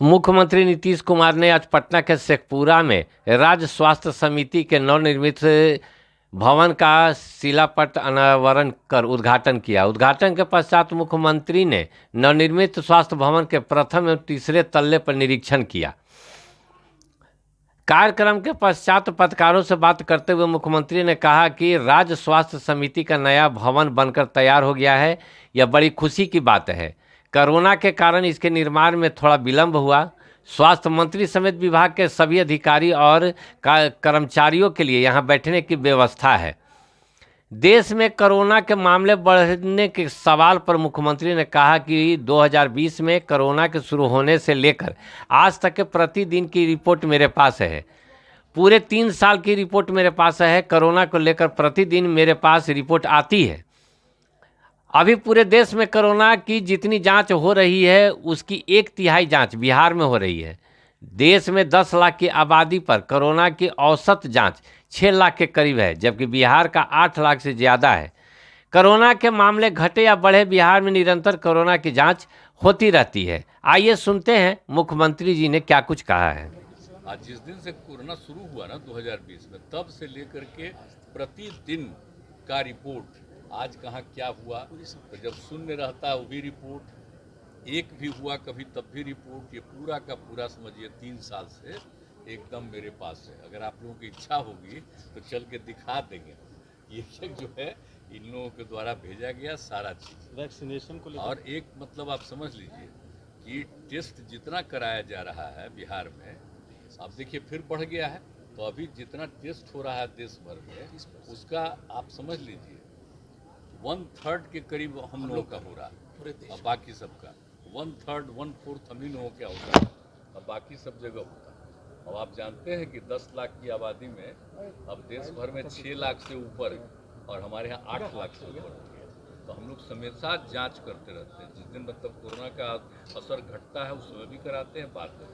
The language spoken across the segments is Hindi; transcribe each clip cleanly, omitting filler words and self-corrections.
मुख्यमंत्री नीतीश कुमार ने आज पटना के शेखपुरा में राज्य स्वास्थ्य समिति के नवनिर्मित भवन का शिलापट अनावरण कर उद्घाटन किया। उद्घाटन के पश्चात मुख्यमंत्री ने नवनिर्मित स्वास्थ्य भवन के प्रथम एवं तीसरे तल्ले पर निरीक्षण किया। कार्यक्रम के पश्चात पत्रकारों से बात करते हुए मुख्यमंत्री ने कहा कि राज्य स्वास्थ्य समिति का नया भवन बनकर तैयार हो गया है। यह बड़ी खुशी की बात है। कोरोना के कारण इसके निर्माण में थोड़ा विलंब हुआ। स्वास्थ्य मंत्री समेत विभाग के सभी अधिकारी और कर्मचारियों के लिए यहाँ बैठने की व्यवस्था है। देश में कोरोना के मामले बढ़ने के सवाल पर मुख्यमंत्री ने कहा कि 2020 में कोरोना के शुरू होने से लेकर आज तक के प्रतिदिन की रिपोर्ट मेरे पास है। पूरे 3 साल की रिपोर्ट मेरे पास है। कोरोना को लेकर प्रतिदिन मेरे पास रिपोर्ट आती है। अभी पूरे देश में कोरोना की जितनी जांच हो रही है उसकी 1/3 जांच बिहार में हो रही है। देश में 10 लाख की आबादी पर कोरोना की औसत जांच 6 लाख के करीब है, जबकि बिहार का 8 लाख से ज़्यादा है। कोरोना के मामले घटे या बढ़े, बिहार में निरंतर कोरोना की जांच होती रहती है। आइए सुनते हैं मुख्यमंत्री जी ने क्या कुछ कहा है। आज जिस दिन से कोरोना शुरू हुआ ना 2020 में, तब से लेकर के प्रतिदिन का रिपोर्ट, आज कहाँ क्या हुआ, तो जब शून्य रहता है वो भी रिपोर्ट, एक भी हुआ कभी तब भी रिपोर्ट, ये पूरा का पूरा समझिए 3 साल से एकदम मेरे पास है। अगर आप लोगों की इच्छा होगी तो चल के दिखा देंगे। ये जो है इन लोगों के द्वारा भेजा गया सारा चीज़ वैक्सीनेशन को और एक मतलब आप समझ लीजिए कि टेस्ट जितना कराया जा रहा है बिहार में, अब देखिए फिर बढ़ गया है। तो अभी जितना टेस्ट हो रहा है देश भर में, उसका आप समझ लीजिए 1/3 के करीब हम लोगों का हो रहा है और बाकी सबका 1/3 1/4 हम ही लोगों क्या होता है और बाकी सब जगह होता है। अब आप जानते हैं कि 10 लाख की आबादी में अब देश भर में 6 लाख से ऊपर है और हमारे यहाँ 8 लाख से ऊपर हो गया। तो हम लोग हमेशा जांच करते रहते हैं। जिस दिन मतलब कोरोना का असर घटता है उस समय भी कराते हैं, बाद में।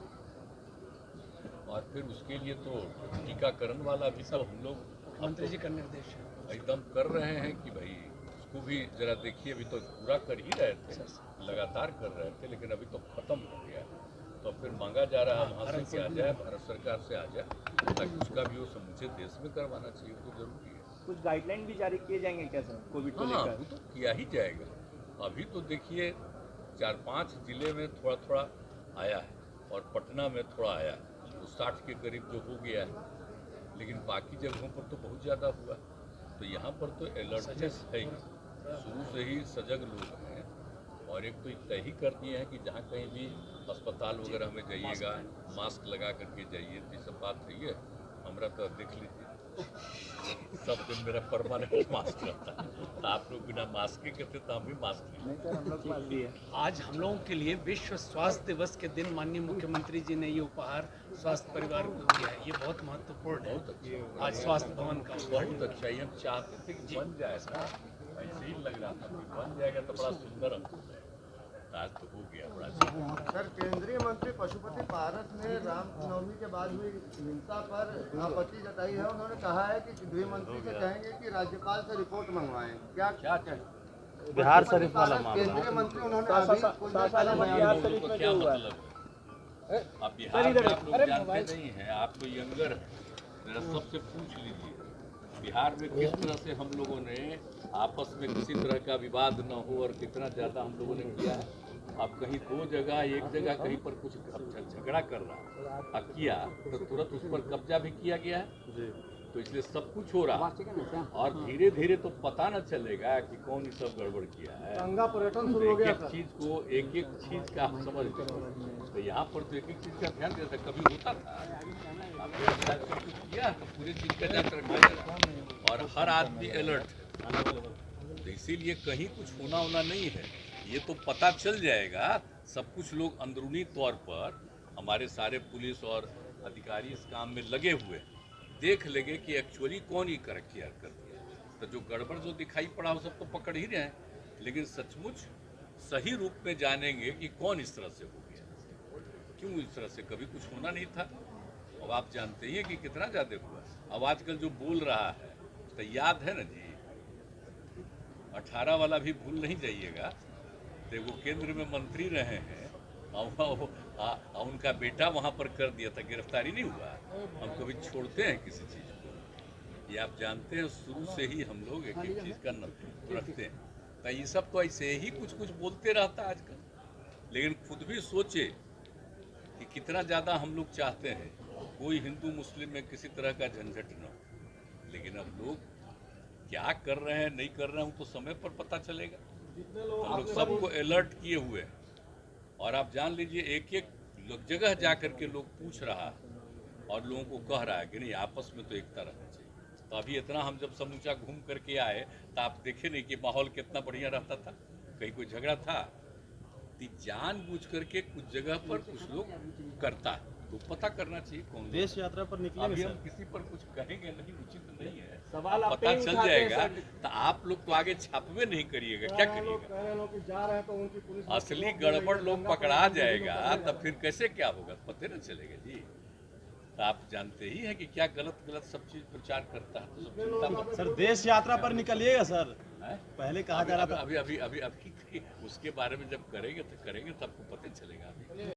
और फिर उसके लिए तो टीकाकरण वाला भी सब हम लोग मंत्री जी का निर्देश एकदम कर रहे हैं कि भाई उसको भी जरा देखिए। अभी तो पूरा कर ही रहे थे, लगातार कर रहे थे, लेकिन अभी तो खत्म हो गया। तो फिर मांगा जा रहा है वहाँ से आ जाए, भारत सरकार से आ जाए, ताकि उसका भी वो समूचे देश में करवाना चाहिए। वो तो जरूरी है। कुछ गाइडलाइन भी जारी किए जाएंगे क्या सर कोविड को हाँ, लेकर? वो तो किया ही जाएगा। अभी तो देखिए 4-5 जिले में थोड़ा थोड़ा आया है और पटना में थोड़ा आया है, तो 60 के करीब जो हो गया है। लेकिन बाकी जगहों पर तो बहुत ज़्यादा हुआ। तो यहाँ पर तो अलर्टनेस है ही, शुरू से ही सजग लोग हैं। और एक तो तय ही कर दिए हैं कि जहाँ कहीं भी अस्पताल वगैरह में जाइएगा मास्क लगा करके जाइए। तो सब बात है ये हमारा तो देख लीजिए सब दिन मेरा परमानेंट मास्क रहता है। तो आप लोग बिना मास्क के कहते तो हम भी मास्क नहीं। आज हम लोगों के लिए विश्व स्वास्थ्य दिवस के दिन माननीय मुख्यमंत्री जी ने ये उपहार स्वास्थ्य परिवार को दिया है। ये बहुत महत्वपूर्ण है। बहुत अच्छा, आज स्वास्थ्य भवन का बहुत अच्छा। ये हम चाहते थे कि बन जाए ना, ऐसे ही लग रहा था कि बन जाएगा तो बड़ा सुंदर अंकुर है। आज तो हो गया बड़ा अच्छा। सर, केंद्रीय मंत्री पशुपति पारस ने रामनवमी के बाद हुई हिंसा पर आपत्ति जताई है। उन्होंने कहा है कि गृह मंत्री से कहेंगे कि राज्यपाल से रिपोर्ट मंगवाएं। क्या बिहार शरीफ वाला केंद्रीय मंत्री उन्होंने अभी कुछ देर पहले बिहार शरीफ में क्या जो हुआ है। मतलब है? अब बिहार में आप लोग जानते नहीं हैं, आप तो यंगर हैं, मेरा सबसे पूछ लीजिए बिहार में किस तरह से हम लोगों ने आपस में किसी तरह का विवाद न हो और कितना ज़्यादा हम लोगों ने किया है। अब कहीं 2 जगह, एक जगह कहीं पर कुछ झगड़ा कर रहा अब किया तो तुरंत उस पर कब्जा भी किया गया है। तो इसलिए सब कुछ हो रहा है और धीरे धीरे तो पता न चलेगा कि कौन ये सब गड़बड़ किया है। गंगा पर्यटन शुरू हो गया। एक चीज को एक चीज का हम समझ गए। तो यहाँ पर तो एक चीज का ध्यान देता कभी होता था। अब कुछ किया तो पूरे चीज का ध्यान रखा जाएगा और हर आदमी अलर्ट। तो इसीलिए कहीं कुछ होना नहीं है। ये तो पता चल जाएगा। सब कुछ लोग अंदरूनी तौर पर हमारे सारे पुलिस और अधिकारी इस काम में लगे हुए देख लेंगे कि एक्चुअली कौन ये केयर कर दिया। तो जो गड़बड़ जो दिखाई पड़ा वो सब तो पकड़ ही रहे हैं, लेकिन सचमुच सही रूप में जानेंगे कि कौन इस तरह से हो गया, क्यों इस तरह से। कभी कुछ होना नहीं था। अब आप जानते ही हैं कि कितना ज़्यादा हुआ। अब आजकल जो बोल रहा है तो याद है ना जी, 18 वाला भी भूल नहीं जाइएगा। तो वो केंद्र में मंत्री रहे हैं उनका बेटा वहाँ पर कर दिया था, गिरफ्तारी नहीं हुआ। हम कभी छोड़ते हैं किसी चीज़ को, ये आप जानते हैं, शुरू से ही हम लोग एक एक चीज़ का रखते हैं। तो ये सब तो ऐसे ही कुछ कुछ बोलते रहता है आजकल, लेकिन खुद भी सोचे कि कितना ज़्यादा हम लोग चाहते हैं कोई हिंदू मुस्लिम में किसी तरह का झंझट न हो, लेकिन अब लोग क्या कर रहे हैं नहीं कर रहे हैं वो तो समय पर पता चलेगा। हम लोग सबको अलर्ट किए हुए हैं, और आप जान लीजिए एक एक जगह जा कर के लोग पूछ रहा है और लोगों को कह रहा है कि नहीं आपस में तो एकता रहना चाहिए। तो अभी इतना हम जब समूचा घूम करके आए तो आप देखे नहीं कि माहौल कितना बढ़िया रहता था, कहीं कोई झगड़ा था। तो जानबूझ करके कुछ जगह पर कुछ लोग करता है, तो पता करना चाहिए कौन। देश यात्रा पर निकलेंगे अभी सर? हम किसी पर कुछ कहेंगे नहीं, उचित नहीं है। सवाल आप पता पे ही चल उठाते हैं जाएगा सर। तो आप लोग तो आगे छापवे नहीं करिएगा, क्या करिएगा? कह रहे लोग कि जा रहे हैं तो उनकी पुलिस असली गड़बड़ लोग पकड़ा जाएगा तब फिर कैसे क्या होगा, पता न चलेगा जी। तो आप जानते ही हैं कि क्या गलत गलत सब चीज प्रचार करता है, तो सब चिंता मत सर देश यात्रा पर निकलिएगा सर? हैं? पहले कहा जा रहा था। अभी उसके बारे में जब करेंगे तो आपको पता चलेगा। अभी